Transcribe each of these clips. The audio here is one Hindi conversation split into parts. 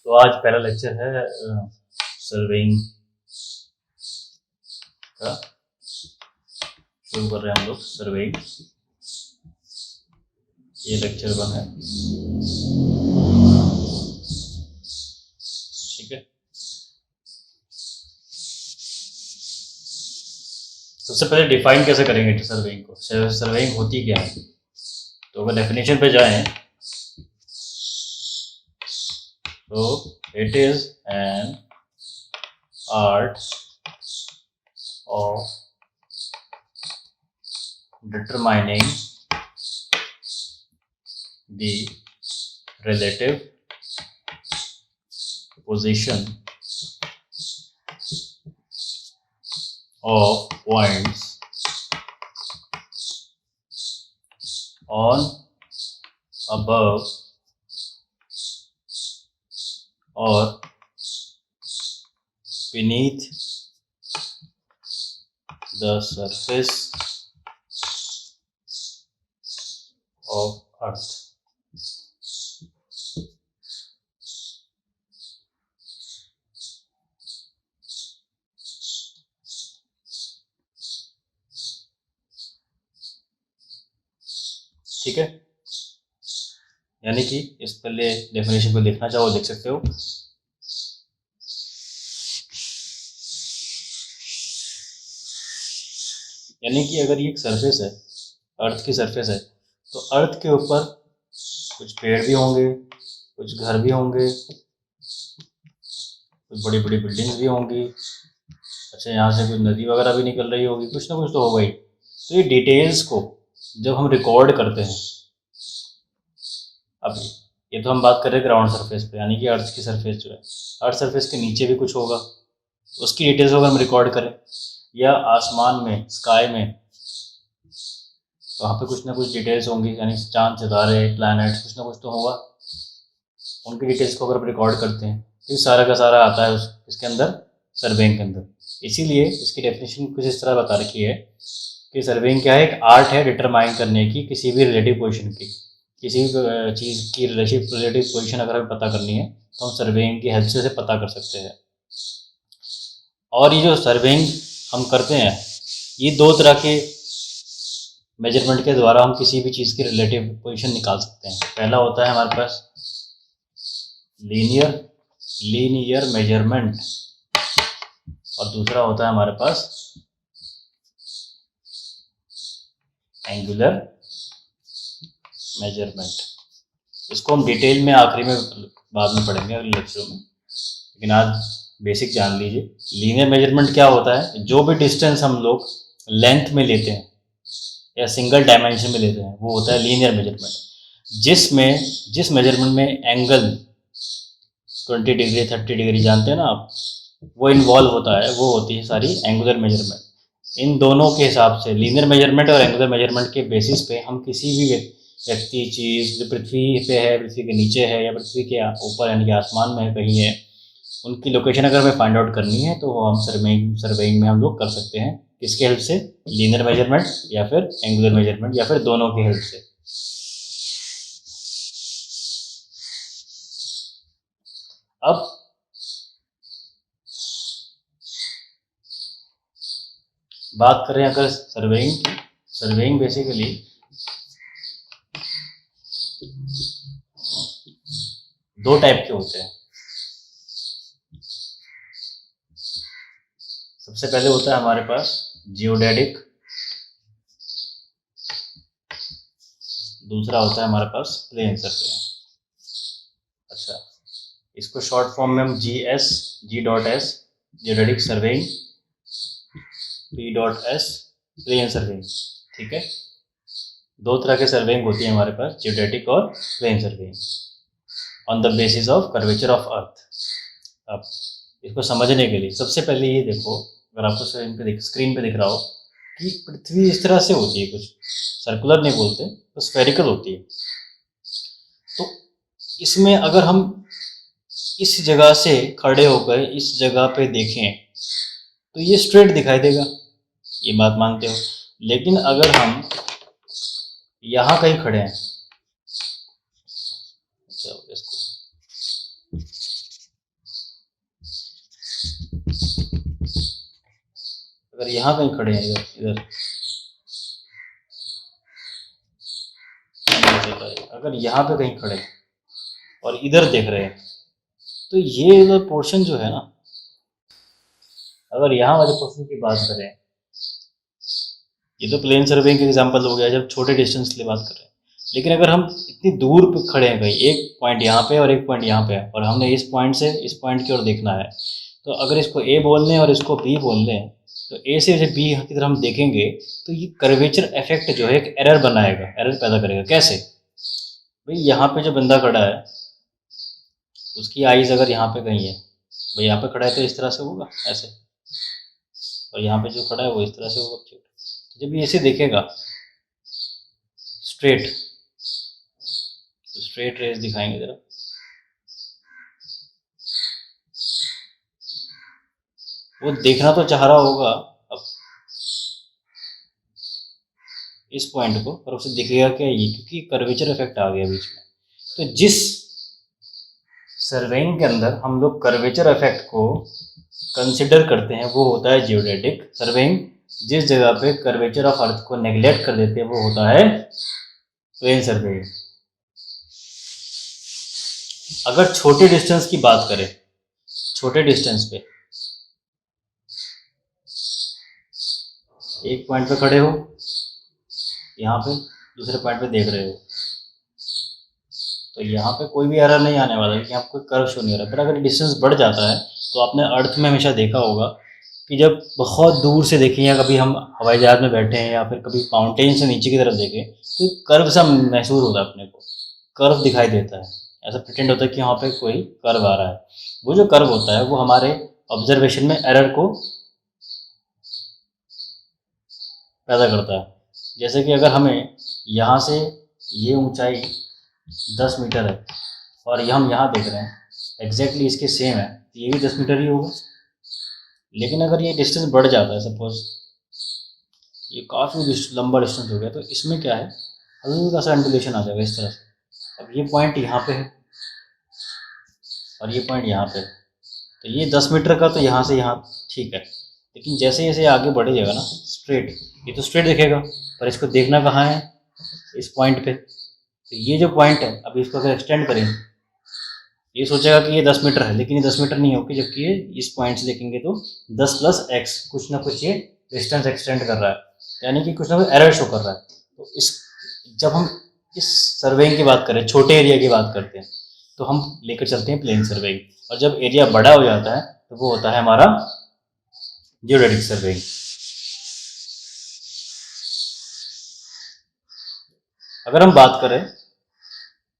तो आज पहला लेक्चर है सर्वेइंग का। शुरू कर रहे हैं हम लोग सर्वेइंग। ये लेक्चर 1 है, ठीक है। सबसे पहले डिफाइन कैसे करेंगे सर्वेइंग को, सर्वेइंग होती क्या है। तो अगर डेफिनेशन पे जाएं तो it is an art of determining the relative position of points on, above or beneath the surface of Earth। ठीक है, यानी कि इस पहले डेफिनेशन को देखना चाहो देख सकते हो। यानी कि अगर ये एक सरफेस है, अर्थ की सरफेस है, तो अर्थ के ऊपर कुछ पेड़ भी होंगे, कुछ घर भी होंगे, कुछ बड़ी बड़ी बिल्डिंग्स भी होंगी। अच्छा, यहाँ से कुछ नदी वगैरह भी निकल रही होगी, कुछ ना कुछ तो होगा ही। तो ये डिटेल्स को जब हम रिकॉर्ड करते हैं, अब ये तो हम बात कर रहे हैं ग्राउंड सरफेस पे, यानी कि अर्थ की सरफेस जो है, अर्थ सरफेस के नीचे भी कुछ होगा, उसकी डिटेल्स अगर हम रिकॉर्ड करें, या आसमान में, स्काई में, तो वहाँ पे कुछ ना कुछ डिटेल्स होंगी, यानी चांद, सितारे, प्लैनेट्स, कुछ ना कुछ तो होगा। उनकी डिटेल्स को अगर हम रिकॉर्ड करते हैं तो ये सारा का सारा आता है इसके अंदर, सर्वेइंग के अंदर। इसीलिए इसकी डेफिनेशन कुछ इस तरह बता रखी है कि सर्वेइंग क्या है, एक आर्ट है डिटरमाइन करने की किसी भी रिलेटिव पोजीशन की, किसी भी चीज़ की रिलेटिव पोजीशन अगर हमें पता करनी है तो हम सर्वेइंग की हेल्प से उसे पता कर सकते हैं। और ये जो सर्वेइंग हम करते हैं, ये दो तरह के मेजरमेंट के द्वारा हम किसी भी चीज़ की रिलेटिव पोजीशन निकाल सकते हैं। पहला होता है हमारे पास लीनियर मेजरमेंट, और दूसरा होता है हमारे पास एंगुलर मेजरमेंट। इसको हम डिटेल में आखिरी में बाद में पढ़ेंगे अगले लेक्चरों में, लेकिन आज बेसिक जान लीजिए। लीनियर मेजरमेंट क्या होता है, जो भी डिस्टेंस हम लोग लेंथ में लेते हैं या सिंगल डायमेंशन में लेते हैं, वो होता है लीनियर मेजरमेंट। जिस मेजरमेंट में एंगल 20 डिग्री 30 डिग्री जानते हैं ना आप, वो इन्वॉल्व होता है, वो होती है सारी एंगुलर मेजरमेंट। इन दोनों के हिसाब से, लीनियर मेजरमेंट और एंगुलर मेजरमेंट के बेसिस पे हम किसी भी व्यक्ति, चीज़ जो पृथ्वी पे है, पृथ्वी के नीचे है, या पृथ्वी के ऊपर यानी कि आसमान में है कहीं है, उनकी लोकेशन अगर हमें फाइंड आउट करनी है तो वो हम सर्वेइंग में हम लोग कर सकते हैं। किसके हेल्प से, लीनियर मेजरमेंट या फिर एंगुलर मेजरमेंट, या फिर दोनों की हेल्प से। अब बात करें अगर सर्वेइंग बेसिकली दो टाइप के होते हैं। सबसे पहले होता है हमारे पास जियोडेटिक, दूसरा होता है हमारे पास प्लेन सर्वे। अच्छा, इसको शॉर्ट फॉर्म में हम G.S geodetic surveying, P.S plane surveying, ठीक है। दो तरह के सर्वेइंग होती है हमारे पास, जियोडेटिक और plane surveying, on the basis of curvature of earth. अब इसको समझने के लिए सबसे पहले ये देखो, अगर आपको स्क्रीन पे दिख रहा हो कि पृथ्वी इस तरह से होती है, कुछ सर्कुलर नहीं बोलते तो स्फेरिकल होती है। तो इसमें अगर हम इस जगह से खड़े होकर इस जगह पे देखें तो ये स्ट्रेट दिखाई देगा, ये बात मानते हो। लेकिन अगर हम यहाँ कहीं खड़े हैं, क्या हो गया इसको, अगर यहाँ कहीं खड़े हैं, इधर इधर अगर यहाँ पे कहीं खड़े हैं और इधर देख रहे हैं, तो ये इधर पोर्शन जो है ना, अगर यहाँ वाले पोर्शन की बात करें, ये तो प्लेन सर्वेइंग का एग्जांपल हो गया जब छोटे डिस्टेंस के लिए बात कर रहे हैं, लेकिन अगर हम इतनी दूर पे खड़े हैं, कहीं एक पॉइंट यहाँ पे और एक पॉइंट यहाँ पे है, और हमने इस पॉइंट से इस पॉइंट की ओर देखना है, तो अगर इसको ए बोल लें और इसको बी बोल लें, तो ए से जब बी की तरफ हम देखेंगे तो ये कर्वेचर इफेक्ट जो है एक एरर बनाएगा, एरर पैदा करेगा। कैसे भाई, यहाँ पे जो बंदा खड़ा है उसकी आईज अगर यहाँ पे कहीं है, भाई यहाँ पे खड़ा है तो इस तरह से होगा ऐसे, और यहाँ पे जो खड़ा है वो इस तरह से होगा। तो जब ये ऐसे देखेगा स्ट्रेट, तो स्ट्रेट रेस दिखाएंगे जरा, वो देखना तो चाह रहा होगा अब इस पॉइंट को, पर उसे दिखेगा क्या ये, क्योंकि कर्वेचर इफेक्ट आ गया बीच में। तो जिस सर्वेइंग के अंदर हम लोग कर्वेचर इफेक्ट को कंसिडर करते हैं वो होता है जियोडेटिक सर्वेइंग। जिस जगह पे कर्वेचर ऑफ अर्थ को नेग्लेक्ट कर देते हैं वो होता है प्लेन सर्वेइंग। अगर छोटे डिस्टेंस की बात करें, छोटे डिस्टेंस पे एक पॉइंट पे खड़े हो, यहाँ पे दूसरे पॉइंट पे देख रहे हो, तो यहाँ पे कोई भी एरर नहीं आने वाला है कि आपको कर्व शो नहीं हो रहा है। पर अगर डिस्टेंस बढ़ जाता है, तो आपने अर्थ में हमेशा देखा होगा कि जब बहुत दूर से देखें, या कभी हम हवाई जहाज में बैठे हैं, या फिर कभी माउंटेन से नीचे की तरफ देखें, तो एक कर्व सा महसूस होता है, अपने को कर्व दिखाई देता है, ऐसा प्रिटेंड होता है कि यहाँ पे कोई कर्व आ रहा है। वो जो कर्व होता है वो हमारे ऑब्जर्वेशन में एरर को पैदा करता है। जैसे कि अगर हमें यहाँ से ये ऊंचाई 10 मीटर है और ये हम यहाँ देख रहे हैं एग्जैक्टली इसके सेम है, तो ये भी 10 मीटर ही होगा। लेकिन अगर ये डिस्टेंस बढ़ जाता है, सपोज ये काफ़ी लंबा डिस्टेंस हो गया, तो इसमें क्या है, हल्का सा एंडुलेशन आ जाएगा इस तरह से। अब ये पॉइंट यहाँ पे है और ये पॉइंट यहाँ पे है, तो ये 10 मीटर का तो यहाँ से यहाँ ठीक है, लेकिन जैसे जैसे आगे बढ़ जाएगा ना स्ट्रेट, ये तो स्ट्रेट दिखेगा, पर इसको देखना कहाँ है, इस पॉइंट पे। तो ये जो पॉइंट है, अभी इसको अगर एक्सटेंड करें, ये सोचेगा कि ये 10 मीटर है, लेकिन ये 10 मीटर नहीं होगी, जबकि ये इस पॉइंट से देखेंगे तो 10 प्लस एक्स, कुछ ना कुछ ये डिस्टेंस एक्सटेंड कर रहा है, यानी कि कुछ ना कुछ एरर शो कर रहा है। तो इस जब हम इस सर्वेइंग की बात करें, छोटे एरिया की बात करते हैं, तो हम लेकर चलते हैं प्लेन सर्वेइंग, और जब एरिया बड़ा हो जाता है तो वो होता है हमारा जियोडेटिक सर्वेइंग। अगर हम बात करें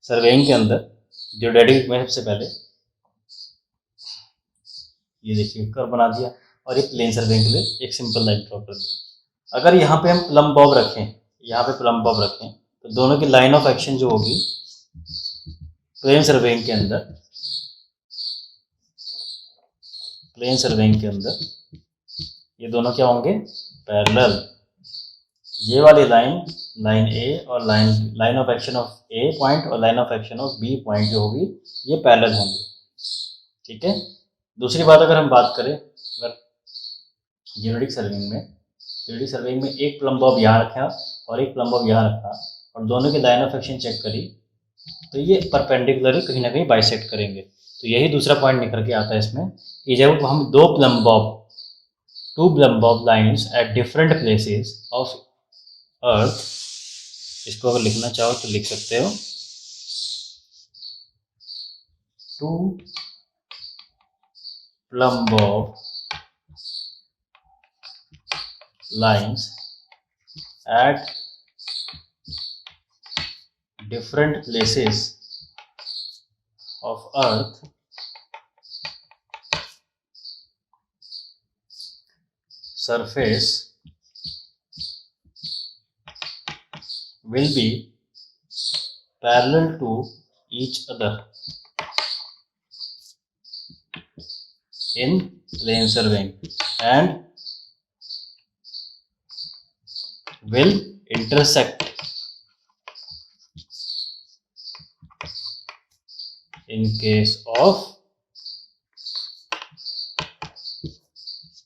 सर्वेइंग के अंदर जियोडेटिक में, सबसे पहले ये देखिए कर्व बना दिया, और ये प्लेन सर्वेइंग के लिए एक सिंपल लाइन ड्रॉ कर दी। अगर यहाँ पे हम प्लम बॉब रखें, यहाँ पे प्लम बॉब रखें, तो दोनों की लाइन ऑफ एक्शन जो होगी प्लेन सर्वेइंग के अंदर, प्लेन सर्वेइंग के अंदर ये दोनों क्या होंगे, पैरेलल। ये वाली लाइन, लाइन ए और line of action of A point और line of action of B point जो होगी, ये पैरेलल होंगी। ठीक है। दूसरी बात, अगर हम बात करें, अगर जियोडेटिक सर्वेइंग में एक प्लम बॉब यहाँ रखा और एक प्लम बॉब यहाँ रखा, और दोनों की लाइन ऑफ एक्शन चेक करी, तो ये परपेंडिकुलरली कहीं ना कहीं बाइसेक्ट करेंगे। तो यही दूसरा पॉइंट निकल के आता है इसमें, कि जब हम two plumb bob lines at different places of earth, इसको अगर लिखना चाहो तो लिख सकते हो, two plumb bob lines at different places of earth surface will be parallel to each other in plane surveying and will intersect in case of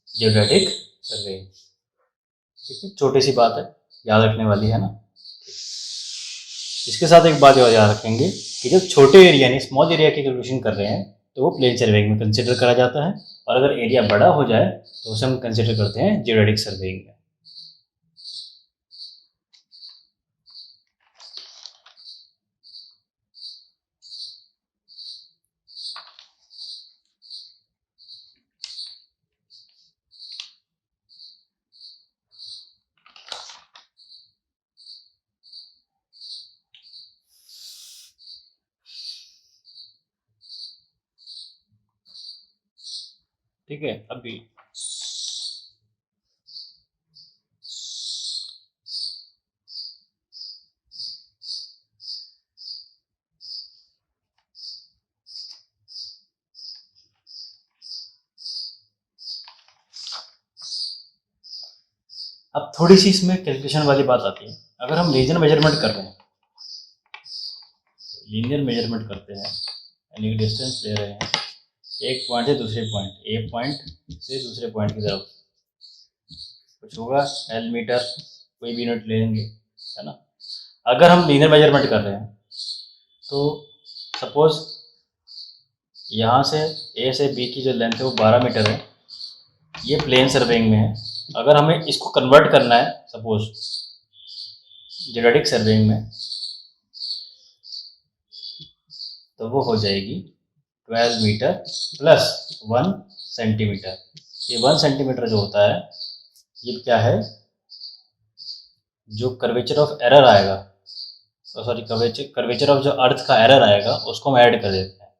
geodetic surveying। ठीक है, छोटी सी बात है, याद रखने वाली है ना। इसके साथ एक बात और याद रखेंगे कि जब छोटे एरिया यानी स्मॉल एरिया की कैलकुलेशन कर रहे हैं तो वो प्लेन सर्वेइंग में कंसिडर करा जाता है, और अगर एरिया बड़ा हो जाए तो उसे हम कंसिडर करते हैं जियोडेटिक सर्वेइंग में। ठीक है, अभी अब थोड़ी सी इसमें कैलकुलेशन वाली बात आती है। अगर हम रीजन मेजरमेंट कर रहे हैं, लीनियर मेजरमेंट करते हैं यानी डिस्टेंस ले रहे हैं एक पॉइंट से दूसरे पॉइंट, ए पॉइंट से दूसरे पॉइंट की तरफ, कुछ होगा एल मीटर, कोई भी यूनिट लेंगे, है ना। अगर हम लीनियर मेजरमेंट कर रहे हैं तो सपोज यहाँ से ए से बी की जो लेंथ है वो 12 मीटर है, ये प्लेन सर्वेइंग में है। अगर हमें इसको कन्वर्ट करना है सपोज जियोडेटिक सर्वेइंग में, तो वो हो जाएगी 12 मीटर प्लस 1 सेंटीमीटर। ये 1 सेंटीमीटर जो होता है ये क्या है, जो कर्वेचर ऑफ एरर आएगा, सॉरी कर्वेचर ऑफ जो अर्थ का एरर आएगा उसको हम ऐड कर देते हैं।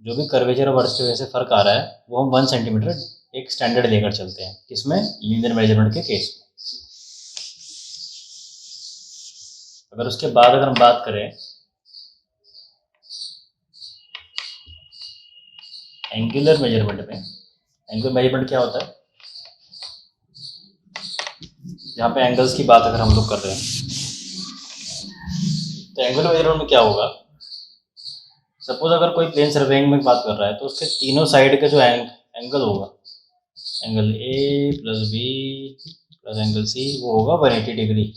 जो भी कर्वेचर ऑफ अर्थ की वजह से फर्क आ रहा है वो हम 1 सेंटीमीटर एक स्टैंडर्ड लेकर चलते हैं, किसमें, लीनियर मेजरमेंट के केस में। अगर उसके बाद अगर हम बात करें एंगुलर मेजरमेंट में, एंगुलर मेजरमेंट क्या होता है, यहाँ पे एंगल्स की बात अगर हम लोग कर रहे हैं तो एंगुलर मेजरमेंट में क्या होगा, सपोज अगर कोई प्लेन सर्वेइंग में बात कर रहा है तो उसके तीनों साइड का जो एंगल होगा, angle A plus B plus angle C, वो होगा 180 डिग्री,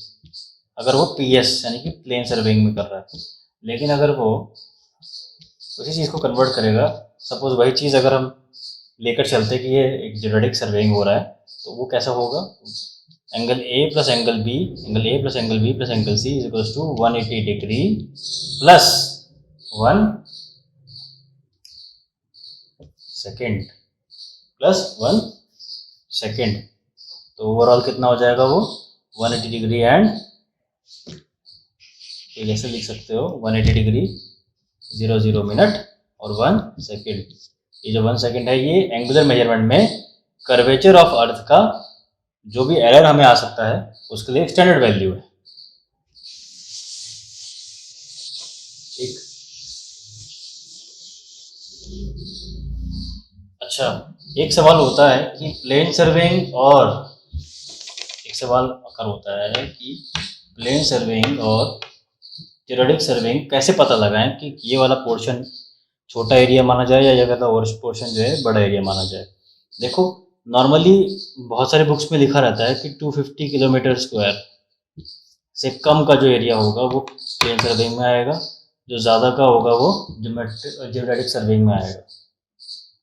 अगर वो पी एस यानी कि प्लेन सर्वेइंग में कर रहा है। लेकिन अगर वो उसी चीज़ को कन्वर्ट करेगा, सपोज वही चीज़ अगर हम लेकर चलते कि ये एक जियोडेटिक सर्वेइंग हो रहा है, तो वो कैसा होगा, angle A plus angle B, angle A plus angle B plus angle C is equals to 180 degree plus 1 second plus 1 second, तो ओवरऑल कितना हो जाएगा वो 180 डिग्री एंड, ये जैसे लिख सकते हो 180 डिग्री 00 मिनट और 1 सेकेंड। ये जो 1 सेकेंड है ये एंगुलर मेजरमेंट में कर्वेचर ऑफ अर्थ का जो भी एरर हमें आ सकता है उसके लिए स्टैंडर्ड वैल्यू है। ठीक, अच्छा, एक सवाल होता है कि प्लेन सर्वेइंग और एक सवाल अक्सर होता है कि प्लेन सर्वेइंग और जियोडेटिक सर्वेइंग कैसे पता लगाएं कि ये वाला पोर्शन छोटा एरिया माना जाए या ये वाला और पोर्शन जो है बड़ा एरिया माना जाए। देखो नॉर्मली बहुत सारे बुक्स में लिखा रहता है कि 250 किलोमीटर स्क्वायर से कम का जो एरिया होगा वो प्लेन सर्वेइंग में आएगा, जो ज़्यादा का होगा वो जियोडेटिक सर्वेइंग में आएगा,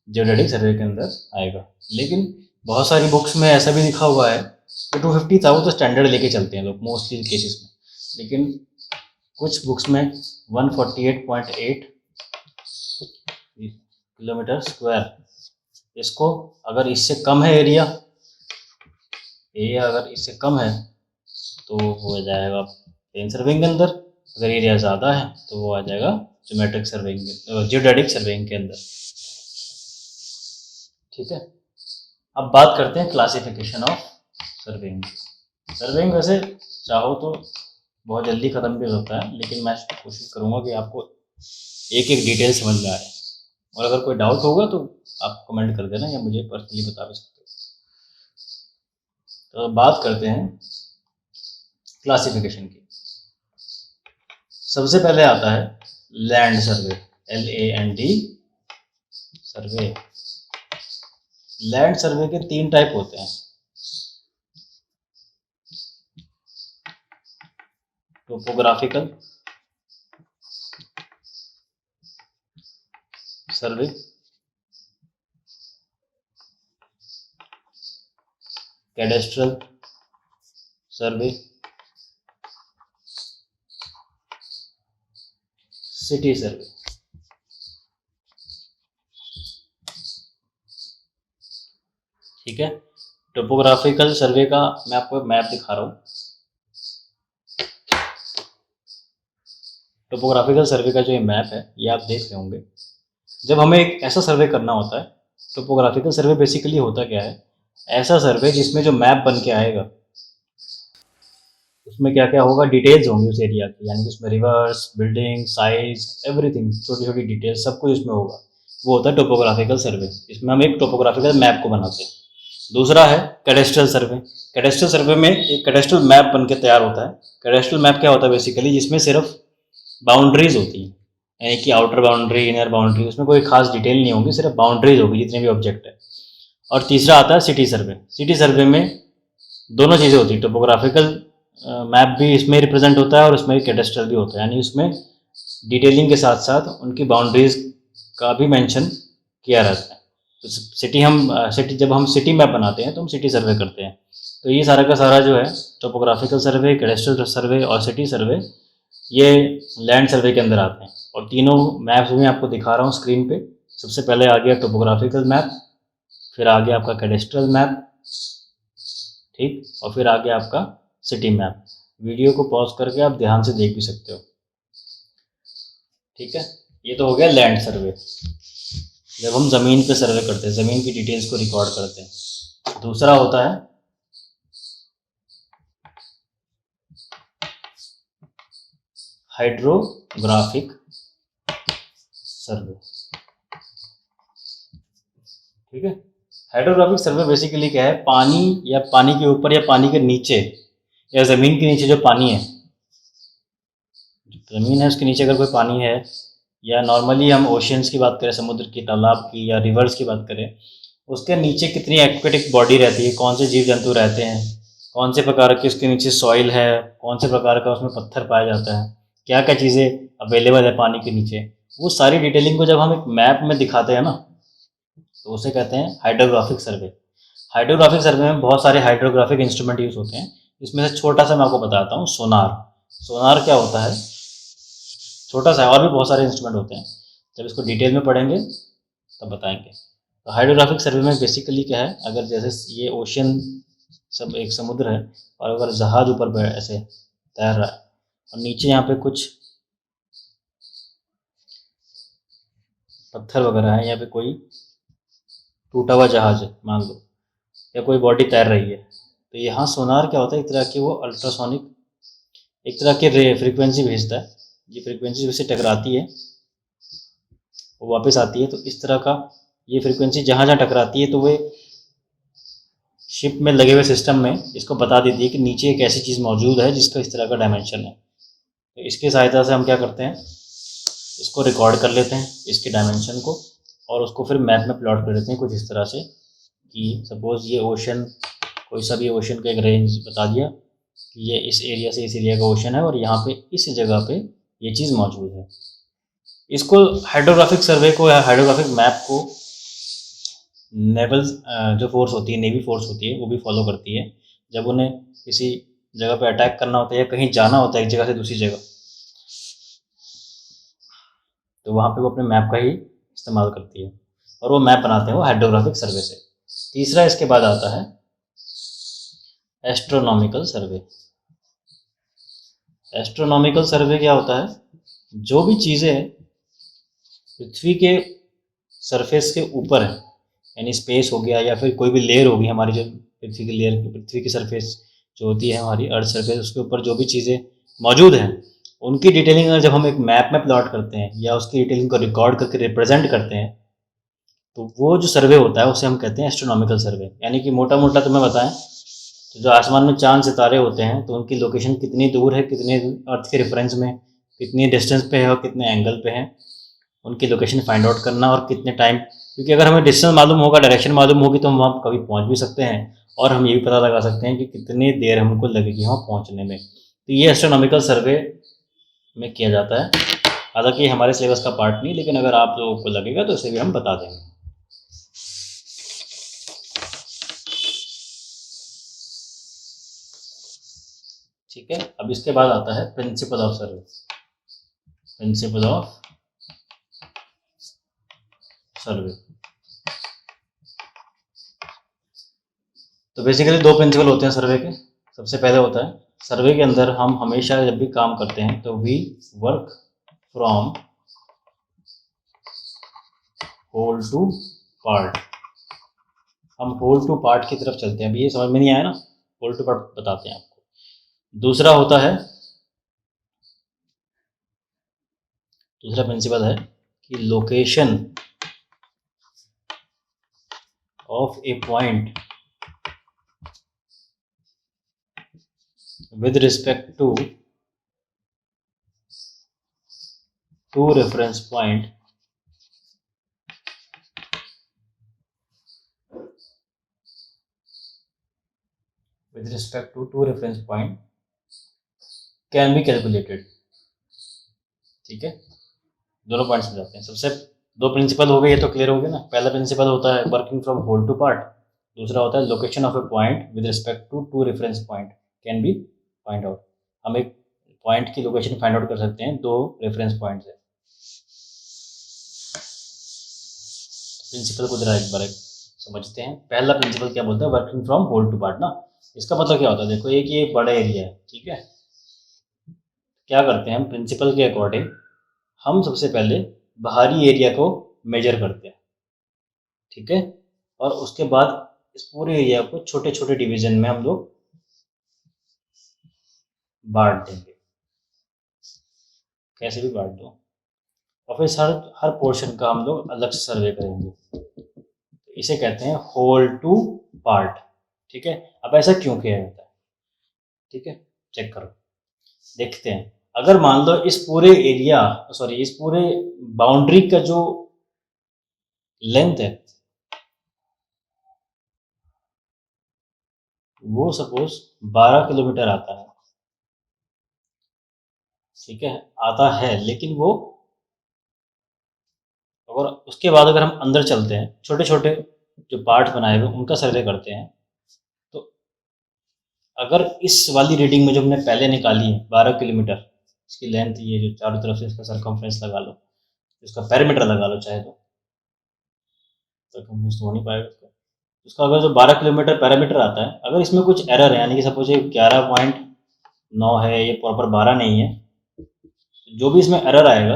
जियोडेटिक सर्वे के अंदर आएगा। लेकिन बहुत सारी बुक्स में ऐसा भी लिखा हुआ है कि 250 था वो तो स्टैंडर्ड लेके चलते हैं लोग मोस्टली केसेस में, लेकिन कुछ बुक्स में 148.8 किलोमीटर स्क्वायर, इसको अगर इससे कम है एरिया, अगर इससे कम है तो हो जाएगा प्लेन सर्वेइंग के अंदर, अगर एरिया ज़्यादा है तो वो आ जाएगा जियोडेटिक सर्वेइंग के अंदर। ठीक है, अब बात करते हैं क्लासिफिकेशन ऑफ सर्वेइंग। सर्वेइंग वैसे चाहो तो बहुत जल्दी ख़त्म भी होता है, लेकिन मैं कोशिश करूँगा कि आपको एक एक डिटेल समझ में आए, और अगर कोई डाउट होगा तो आप कमेंट कर देना या मुझे पर्सनली बता भी सकते हो। तो बात करते हैं क्लासिफिकेशन की। सबसे पहले आता है लैंड सर्वे, LAND सर्वे। लैंड सर्वे के 3 टाइप होते हैं। टोपोग्राफिकल सर्वे, कैडेस्ट्रल सर्वे, सिटी सर्वे। ठीक है, टोपोग्राफिकल सर्वे का मैं आपको मैप दिखा रहा हूँ। टोपोग्राफिकल सर्वे का जो ये मैप है ये आप देख रहे होंगे। जब हमें एक ऐसा सर्वे करना होता है, टोपोग्राफिकल सर्वे बेसिकली होता क्या है, ऐसा सर्वे जिसमें जो मैप बन के आएगा उसमें क्या क्या होगा, डिटेल्स होंगी उस एरिया की, यानी कि उसमें रिवर्स, बिल्डिंग, साइज, एवरीथिंग, छोटी छोटी डिटेल्स सब कुछ इसमें होगा। वो होता है टोपोग्राफिकल सर्वे। इसमें हम एक टोपोग्राफिकल मैप को बनाते हैं। दूसरा है कैडेस्ट्रल सर्वे। कैडेस्ट्रल सर्वे में एक कैडेस्ट्रल मैप बन के तैयार होता है। कैडेस्ट्रल मैप क्या होता है बेसिकली, जिसमें सिर्फ बाउंड्रीज होती हैं, यानी कि आउटर बाउंड्री, इनर बाउंड्री, उसमें कोई खास डिटेल नहीं होगी, सिर्फ बाउंड्रीज होगी जितने भी ऑब्जेक्ट है। और तीसरा आता है सिटी सर्वे। सिटी सर्वे में दोनों चीज़ें होती है, टोपोग्राफिकल मैप भी इसमें रिप्रेजेंट होता है और उसमें कैडेस्ट्रल भी होता है, यानी उसमें डिटेलिंग के साथ साथ उनकी बाउंड्रीज का भी मेंशन किया रहता है। तो सिटी जब हम सिटी मैप बनाते हैं तो हम सिटी सर्वे करते हैं। तो ये सारा का सारा जो है टोपोग्राफिकल सर्वे, कैडेस्ट्रल सर्वे और सिटी सर्वे, ये लैंड सर्वे के अंदर आते हैं। और तीनों मैप्स भी आपको दिखा रहा हूँ स्क्रीन पे। सबसे पहले आ गया टोपोग्राफिकल मैप, फिर आ गया आपका कैडेस्ट्रल मैप, ठीक, और फिर आ गया आपका सिटी मैप। वीडियो को पॉज करके आप ध्यान से देख भी सकते हो। ठीक है, ये तो हो गया लैंड सर्वे, जब हम ज़मीन पे सर्वे करते हैं, ज़मीन की डिटेल्स को रिकॉर्ड करते हैं। दूसरा होता है हाइड्रोग्राफिक सर्वे। ठीक है, हाइड्रोग्राफिक सर्वे बेसिकली क्या है, पानी या पानी के ऊपर या पानी के नीचे या ज़मीन के नीचे जो पानी है, ज़मीन है उसके नीचे अगर कोई पानी है, या नॉर्मली हम ओशियंस की बात करें, समुद्र की, तालाब की या रिवर्स की बात करें, उसके नीचे कितनी एक्वेटिक बॉडी रहती है, कौन से जीव जंतु रहते हैं, कौन से प्रकार की उसके नीचे सॉइल है, कौन से प्रकार का उसमें पत्थर पाया जाता है, क्या क्या चीज़ें अवेलेबल है पानी के नीचे, वो सारी डिटेलिंग को जब हम एक मैप में दिखाते हैं ना, तो उसे कहते हैं हाइड्रोग्राफिक सर्वे। हाइड्रोग्राफिक सर्वे में बहुत सारे हाइड्रोग्राफिक इंस्ट्रूमेंट यूज़ होते हैं। इसमें से छोटा सा मैं आपको बताता हूँ, सोनार। सोनार क्या होता है, छोटा सा है, और भी बहुत सारे इंस्ट्रूमेंट होते हैं, जब इसको डिटेल में पढ़ेंगे तब बताएंगे। तो हाइड्रोग्राफिक सर्वे में बेसिकली क्या है, अगर जैसे ये ओशियन सब एक समुद्र है और अगर जहाज ऊपर ऐसे तैर रहा है और नीचे यहाँ पे कुछ पत्थर वगैरह है, यहाँ पे कोई टूटा हुआ जहाज है मान लो, या कोई बॉडी तैर रही है, तो यहाँ सोनार क्या होता है, एक तरह की वो अल्ट्रासोनिक एक तरह की फ्रीक्वेंसी भेजता है। ये फ्रीक्वेंसी उससे टकराती है, वो वापस आती है, तो इस तरह का ये फ्रीक्वेंसी जहाँ जहाँ टकराती है तो वे शिप में लगे हुए सिस्टम में इसको बता देती है कि नीचे एक ऐसी चीज़ मौजूद है जिसका इस तरह का डायमेंशन है। तो इसकी सहायता से हम क्या करते हैं, इसको रिकॉर्ड कर लेते हैं इसके डायमेंशन को, और उसको फिर मैप में प्लॉट कर देते हैं कुछ इस तरह से कि सपोज़ ये ओशन, कोई सा भी ओशन का एक रेंज बता दिया कि ये इस एरिया से इस एरिया का ओशन है और यहाँ पे इस जगह पे ये चीज़ मौजूद है। इसको हाइड्रोग्राफिक सर्वे को या हाइड्रोग्राफिक मैप को नेवल जो फोर्स होती है, नेवी फोर्स होती है, वो भी फॉलो करती है। जब उन्हें किसी जगह पे अटैक करना होता है या कहीं जाना होता है एक जगह से दूसरी जगह, तो वहाँ पे वो अपने मैप का ही इस्तेमाल करती है और वो मैप बनाते हैं वो हाइड्रोग्राफिक सर्वे से। तीसरा इसके बाद आता है एस्ट्रोनॉमिकल सर्वे। एस्ट्रोनॉमिकल सर्वे क्या होता है, जो भी चीज़ें पृथ्वी के सरफेस के ऊपर है, यानी स्पेस हो गया या फिर कोई भी लेयर होगी हमारी, जो पृथ्वी की लेयर, पृथ्वी की सरफेस जो होती है हमारी अर्थ सरफेस, उसके ऊपर जो भी चीज़ें मौजूद हैं उनकी डिटेलिंग अगर जब हम एक मैप में प्लॉट करते हैं या उसकी डिटेलिंग को रिकॉर्ड करके रिप्रेजेंट करते हैं, तो वो जो सर्वे होता है उसे हम कहते हैं एस्ट्रोनॉमिकल सर्वे। यानी कि मोटा मोटा तुम्हें बताएं तो जो आसमान में चांद सितारे होते हैं तो उनकी लोकेशन कितनी दूर है, कितने अर्थ के रेफरेंस में, कितनी डिस्टेंस पे है और कितने एंगल पे है, उनकी लोकेशन फाइंड आउट करना और कितने टाइम, क्योंकि अगर हमें डिस्टेंस मालूम होगा, डायरेक्शन मालूम होगी, तो हम वहाँ कभी पहुँच भी सकते हैं और हम ये भी पता लगा सकते हैं कि कितनी देर हमको लगेगी वहाँ पहुँचने में। तो ये एस्ट्रोनॉमिकल सर्वे में किया जाता है। हालांकि हमारे सिलेबस का पार्ट नहीं, लेकिन अगर आप लोगों को लगेगा तो इसे भी हम बता देंगे। ठीक है, अब इसके बाद आता है principle of survey. Principle of सर्वे, तो बेसिकली दो प्रिंसिपल होते हैं सर्वे के। सबसे पहले होता है, सर्वे के अंदर हम हमेशा जब भी काम करते हैं तो we work from whole to part. हम होल टू पार्ट की तरफ चलते हैं। अभी ये समझ में नहीं आया ना, होल टू पार्ट बताते हैं आपको। दूसरा होता है, दूसरा प्रिंसिपल है कि location of A point with respect to two reference point can be calculated। ठीक है, दोनों पॉइंट्स में जाते हैं। सबसे दो प्रिंसिपल हो गए, ये तो क्लियर हो गया ना। पहला प्रिंसिपल होता है working from whole to part, दूसरा होता है location of A point with respect to two reference point can be find out. हम एक पॉइंट की लोकेशन फाइंड आउट कर सकते हैं दो रेफरेंस पॉइंट से। प्रिंसिपल को जरा एक बार समझते हैं। पहला प्रिंसिपल क्या बोलता है, working from whole to part ना। इसका मतलब क्या होता है, देखो एक ये बड़ा एरिया है, ठीक है। क्या करते हैं हम प्रिंसिपल के अकॉर्डिंग, हम सबसे पहले बाहरी एरिया को मेजर करते हैं, ठीक है। और उसके बाद इस पूरे एरिया को छोटे छोटे डिवीजन में हम लोग बांट देंगे, कैसे भी बांट दो। और फिर हर पोर्शन का हम लोग अलग से सर्वे करेंगे। इसे कहते हैं होल टू पार्ट, ठीक है। अब ऐसा क्यों किया जाता है, ठीक है, चेक करो, देखते हैं। अगर मान लो इस पूरे एरिया इस पूरे बाउंड्री का जो लेंथ है वो सपोज 12 किलोमीटर आता है, ठीक है, आता है। लेकिन वो और उसके बाद अगर हम अंदर चलते हैं, छोटे छोटे जो पार्ट बनाए हुए उनका सर्वे करते हैं, तो अगर इस वाली रीडिंग में जो हमने पहले निकाली है 12 किलोमीटर, इसकी लेंथ, ये जो चारों तरफ से इसका सरकमफ्रेंस लगा लो, इसका पैरामीटर लगा लो चाहे तो, सरकमफ्रेंस तो हो नहीं पाएगा उसका। अगर जो 12 किलोमीटर पैरामीटर आता है, अगर इसमें कुछ एरर है, यानी कि सपोज ये 11.9 है, ये प्रॉपर 12 नहीं है, जो भी इसमें एरर आएगा,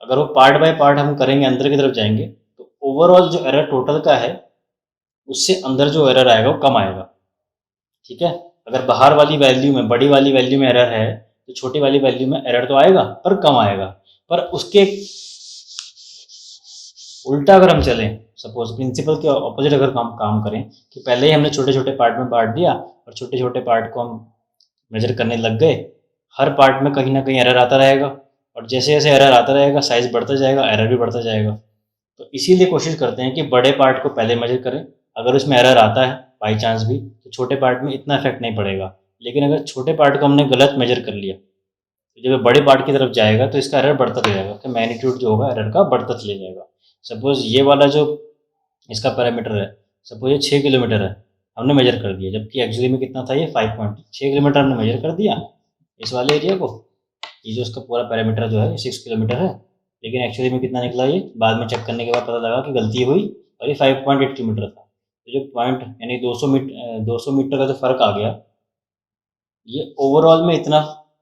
अगर वो पार्ट बाय पार्ट हम करेंगे, अंदर की तरफ जाएंगे, तो ओवरऑल जो एरर टोटल का है उससे अंदर जो एरर आएगा वो कम आएगा, ठीक है। अगर बाहर वाली वैल्यू में, बड़ी वाली वैल्यू में एरर है, तो छोटी वाली वैल्यू में एरर तो आएगा पर कम आएगा। पर उसके उल्टा अगर हम चलें, सपोज प्रिंसिपल के ऑपोजिट अगर हम काम करें कि पहले ही हमने छोटे छोटे पार्ट में बांट दिया और छोटे छोटे पार्ट को हम मेजर करने लग गए, हर पार्ट में कहीं ना कहीं एरर आता रहेगा, और जैसे जैसे एरर आता रहेगा साइज बढ़ता जाएगा, एरर भी बढ़ता जाएगा। तो इसीलिए कोशिश करते हैं कि बड़े पार्ट को पहले मेजर करें। अगर उसमें एरर आता है बाई चांस भी, तो छोटे पार्ट में इतना इफेक्ट नहीं पड़ेगा। लेकिन अगर छोटे पार्ट को हमने गलत मेजर कर लिया, तो जब बड़े पार्ट की तरफ जाएगा तो इसका एरर बढ़ता चले जाएगा, तो मैग्नीट्यूड जो होगा एरर का बढ़ता चले जाएगा। सपोज ये वाला जो इसका पैरामीटर है, सपोज ये 6 किलोमीटर है, हमने मेजर कर दिया, जबकि एक्चुअली में कितना था, ये 5.6 किलोमीटर हमने मेजर कर दिया इस वाले एरिया को। ये जो इसका पूरा पैरामीटर जो है 6 किलोमीटर है, लेकिन एक्चुअली में कितना निकला, ये बाद में चेक करने के बाद पता लगा कि गलती हुई और ये 5.8 किलोमीटर था। तो जो पॉइंट यानी 200 मीटर का जो फर्क आ गया, ये ओवरऑल में इतना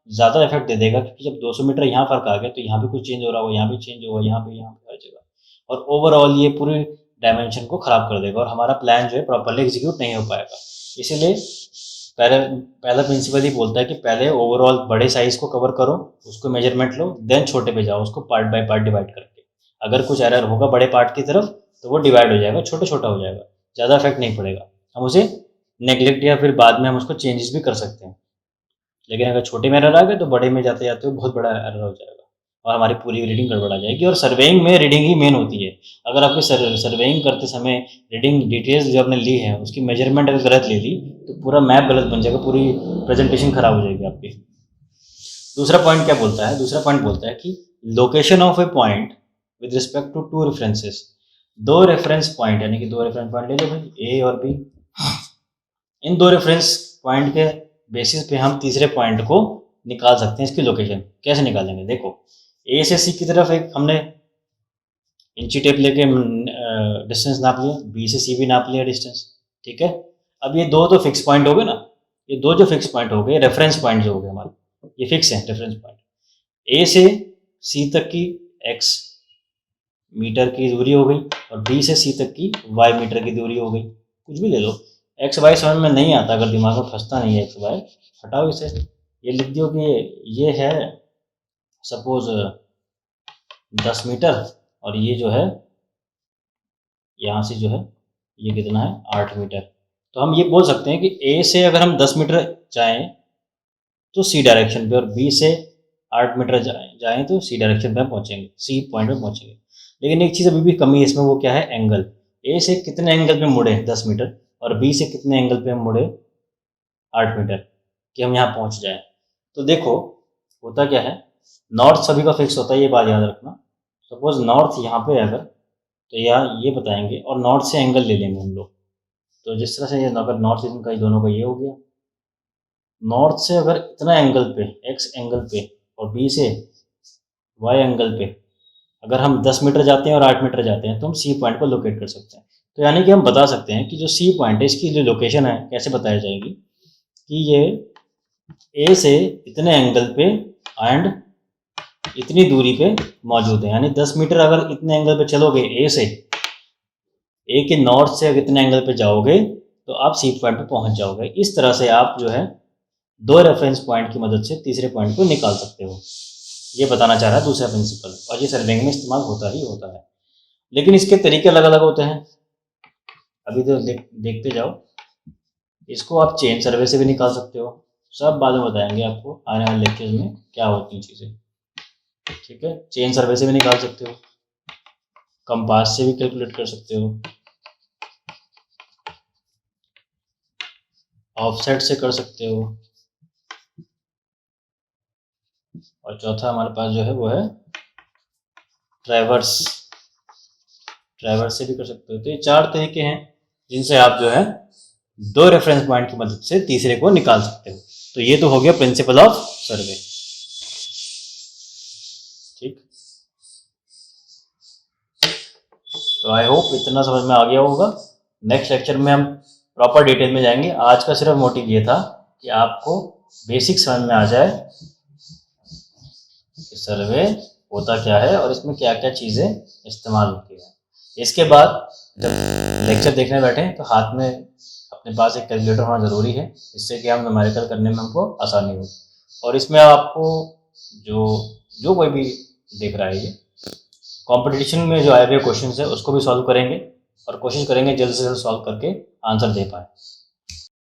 ज़्यादा इफेक्ट दे देगा, क्योंकि जब 200 मीटर यहाँ फर्क आ गया तो यहाँ पे कुछ चेंज हो रहा होगा, यहाँ पे चेंज होगा, यहाँ पे हर जगह, और ओवरऑल ये पूरी डायमेंशन को ख़राब कर देगा और हमारा प्लान जो है प्रॉपरली एग्जीक्यूट नहीं हो पाएगा। इसीलिए पहला प्रिंसिपल ही बोलता है कि पहले ओवरऑल बड़े साइज को कवर करो, उसको मेजरमेंट लो, देन छोटे पे जाओ, उसको पार्ट बाय पार्ट डिवाइड करके। अगर कुछ एरर होगा बड़े पार्ट की तरफ तो वो डिवाइड हो जाएगा, छोटा छोटा हो जाएगा, ज़्यादा इफेक्ट नहीं पड़ेगा। हम उसे नेग्लेक्ट या फिर बाद में हम उसको चेंजेस भी कर सकते हैं। लेकिन अगर छोटे में एरर आ गए तो बड़े में जाते जाते बहुत बड़ा एरर हो जाएगा और हमारी पूरी रीडिंग गड़बड़ा जाएगी। और सर्वेइंग में रीडिंग ही मेन होती है। अगर आपकी सर्वेइंग करते समय रीडिंग डिटेल्स जो आपने ली है उसकी मेजरमेंट अगर गलत ले ली तो पूरा मैप गलत बन जाएगा, पूरी प्रेजेंटेशन खराब हो जाएगी आपकी। दूसरा पॉइंट क्या बोलता है, दूसरा पॉइंट बोलता है कि location of A point with respect to two references, दो रेफरेंस पॉइंट, यानी कि दो रेफरेंस पॉइंट ले लो भाई, ए और बी। इन दो रेफरेंस पॉइंट के बेसिस पे हम तीसरे पॉइंट को निकाल सकते हैं, इसकी लोकेशन। कैसे निकालेंगे, देखो ए से सी की तरफ एक हमने इंची टेप लेके डिस्टेंस नाप लिया, बी से सी भी नाप लिया डिस्टेंस, ठीक है। अब ये दो तो फिक्स पॉइंट हो गए ना, ये दो जो फिक्स पॉइंट हो गए, रेफरेंस पॉइंट जो हो गए हमारे, ये फिक्स है रेफरेंस पॉइंट। ए से सी तक की एक्स मीटर की दूरी हो गई और बी से सी तक की वाई मीटर की दूरी हो गई। कुछ भी ले लो, एक्स वाई समझ में नहीं आता, अगर दिमाग में फंसता नहीं है एक्स वाई, हटाओ इसे, ये लिख दियो कि ये है सपोज 10 मीटर और ये जो है यहाँ से जो है ये कितना है 8 मीटर। तो हम ये बोल सकते हैं कि ए से अगर हम 10 मीटर जाएं तो सी डायरेक्शन पे, और बी से 8 मीटर जाएं तो सी डायरेक्शन पे हम पहुँचेंगे, सी पॉइंट पे पहुँचेंगे। लेकिन एक चीज़ अभी भी कमी है इसमें, वो क्या है, एंगल। ए से कितने एंगल पे मुड़े 10 मीटर और बी से कितने एंगल पे हम मुड़े 8 मीटर, कि हम यहाँ पहुँच जाएं। तो देखो होता क्या है, नॉर्थ सभी का फिक्स होता है, ये बात याद रखना। सपोज नॉर्थ यहाँ पे अगर, तो यहाँ ये बताएंगे और नॉर्थ से एंगल ले लेंगे हम लोग। तो जिस तरह से ये अगर नॉर्थ ईस्ट का दोनों का ये हो गया, नॉर्थ से अगर इतना एंगल पे एक्स एंगल पे और बी से वाई एंगल पे अगर हम 10 मीटर जाते हैं और 8 मीटर जाते हैं तो हम सी पॉइंट को लोकेट कर सकते हैं। तो यानी कि हम बता सकते हैं कि जो सी पॉइंट है इसकी जो लोकेशन है कैसे बताई जाएगी कि ये ए से इतने एंगल पे एंड इतनी दूरी पे मौजूद है। यानी 10 मीटर अगर इतने एंगल पे चलोगे ए से, ए के नॉर्थ से अगर इतने एंगल पे जाओगे तो आप सी पॉइंट पे पहुंच जाओगे। इस तरह से आप जो है दो रेफरेंस पॉइंट की मदद से तीसरे पॉइंट को निकाल सकते हो। ये बताना चाह रहा है दूसरा प्रिंसिपल, और ये सर्वेइंग में इस्तेमाल होता ही होता है, लेकिन इसके तरीके अलग अलग होते हैं। अभी तो देखते जाओ, इसको आप चेन सर्वे से भी निकाल सकते हो। सब बाद में बताएंगे आपको आने वाले लेक्चर्स में क्या होती हैं चीज़ें, ठीक है। चेन सर्वे से भी निकाल सकते हो, कंपास से भी कैलकुलेट कर सकते हो, ऑफसेट से कर सकते हो, और चौथा हमारे पास जो है वो है ट्रैवर्स, ट्रैवर्स से भी कर सकते हो। तो ये चार तरीके हैं जिनसे आप जो है दो रेफरेंस पॉइंट की मदद से तीसरे को निकाल सकते हो। तो ये तो हो गया प्रिंसिपल ऑफ सर्वे, ठीक। तो आई होप इतना समझ में आ गया होगा। नेक्स्ट लेक्चर में हम प्रॉपर डिटेल में जाएंगे। आज का सिर्फ मोटिव ये था कि आपको बेसिक समझ में आ जाए कि सर्वे होता क्या है और इसमें क्या क्या चीज़ें इस्तेमाल होती हैं। इसके बाद जब लेक्चर देखने बैठे तो हाथ में अपने पास एक कैलकुलेटर होना ज़रूरी है, इससे कि हम न्यूमेरिकल करने में हमको आसानी हो। और इसमें आपको जो जो कोई भी देख रहा है, ये कंपटीशन में जो आए हुए क्वेश्चन है उसको भी सॉल्व करेंगे और कोशिश करेंगे जल्द से जल्द सॉल्व करके आंसर दे पाए।